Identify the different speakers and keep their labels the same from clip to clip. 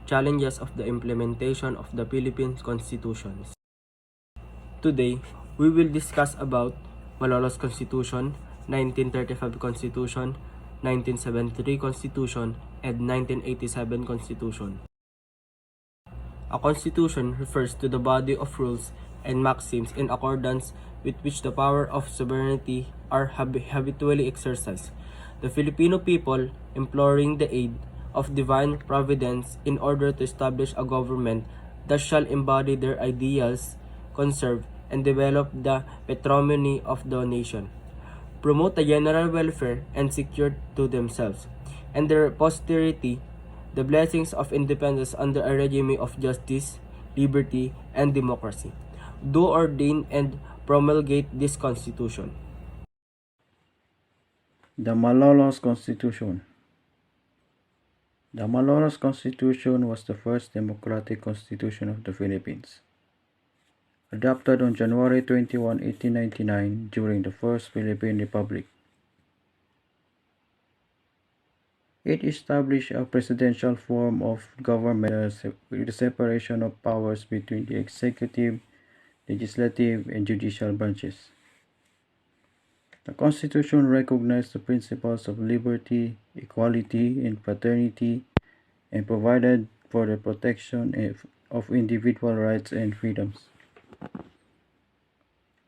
Speaker 1: challenges of the implementation of the Philippine Constitution. Today, we will discuss about Malolos Constitution, 1935 Constitution, 1973 Constitution, and 1987 Constitution. A constitution refers to the body of rules and maxims in accordance with which the power of sovereignty are habitually exercised. The Filipino people, imploring the aid of divine providence in order to establish a government that shall embody their ideals, conserve and develop the patrimony of the nation, promote the general welfare and secure to themselves and their posterity the blessings of independence under a regime of justice, liberty, and democracy. Do ordain and promulgate this Constitution.
Speaker 2: The Malolos Constitution. The Malolos Constitution was the first democratic constitution of the Philippines. Adopted on January 21, 1899 during the First Philippine Republic. It established a presidential form of government with the separation of powers between the executive, legislative, and judicial branches. The Constitution recognized the principles of liberty, equality, and fraternity, and provided for the protection of individual rights and freedoms.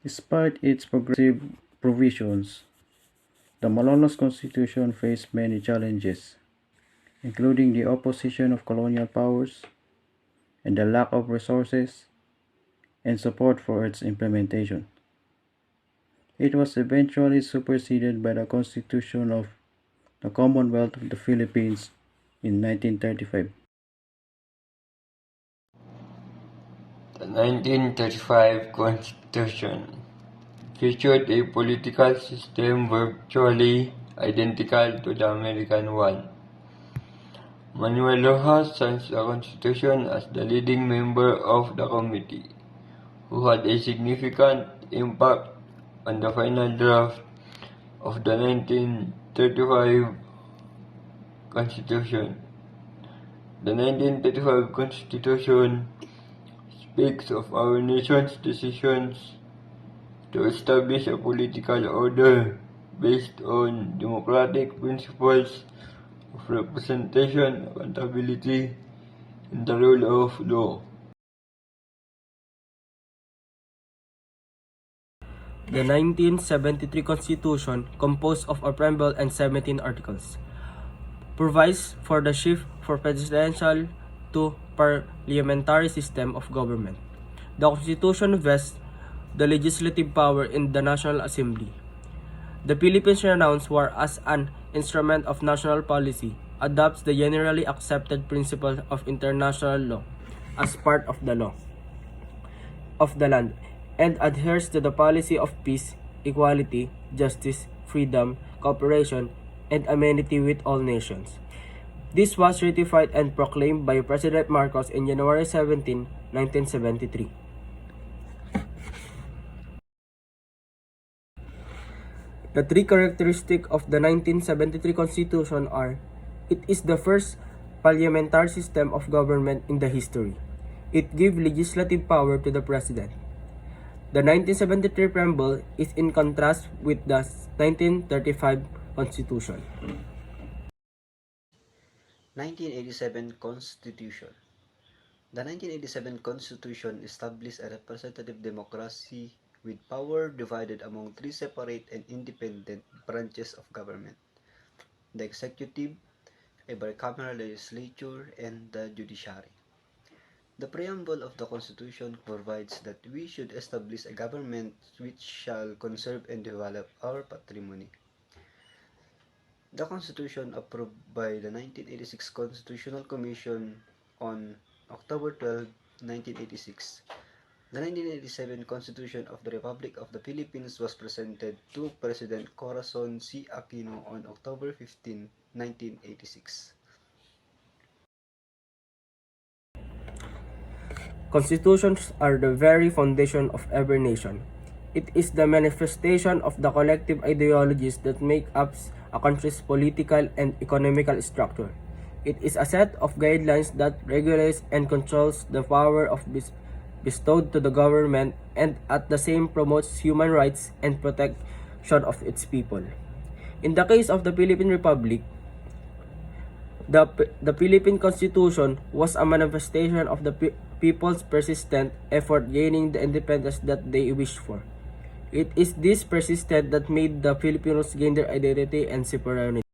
Speaker 2: Despite its progressive provisions, the Malolos Constitution faced many challenges, including the opposition of colonial powers and the lack of resources and support for its implementation. It was eventually superseded by the Constitution of the Commonwealth of the Philippines in 1935.
Speaker 3: The 1935 Constitution featured a political system virtually identical to the American one. Manuel Rojas signs the Constitution as the leading member of the committee, who had a significant impact on the final draft of the 1935 Constitution. The 1935 Constitution speaks of our nation's decisions to establish a political order based on democratic principles of representation, accountability, and the rule of law.
Speaker 1: The 1973 Constitution, composed of a preamble and 17 articles, provides for the shift from presidential to parliamentary system of government. The Constitution vests the legislative power in the National Assembly. The Philippines renounces war as an instrument of national policy, adopts the generally accepted principles of international law as part of the law of the land, and adheres to the policy of peace, equality, justice, freedom, cooperation, and amenity with all nations. This was ratified and proclaimed by President Marcos in January 17, 1973. The three characteristics of the 1973 Constitution are: it is the first parliamentary system of government in the history. It gives legislative power to the President. The 1973 preamble is in contrast with the 1935 Constitution.
Speaker 4: 1987 Constitution. The 1987 Constitution established a representative democracy with power divided among three separate and independent branches of government: the executive, a bicameral legislature, and the judiciary. The preamble of the Constitution provides that we should establish a government which shall conserve and develop our patrimony. The Constitution, approved by the 1986 Constitutional Commission on October 12, 1986. The 1987 Constitution of the Republic of the Philippines was presented to President Corazon C. Aquino on October 15, 1986.
Speaker 1: Constitutions are the very foundation of every nation. It is the manifestation of the collective ideologies that make up a country's political and economical structure. It is a set of guidelines that regulates and controls the power of bestowed to the government and at the same promotes human rights and protection of its people. In the case of the Philippine Republic, the Philippine Constitution was a manifestation of the people's persistent effort gaining the independence that they wished for. It is this persistence that made the Filipinos gain their identity and sovereignty.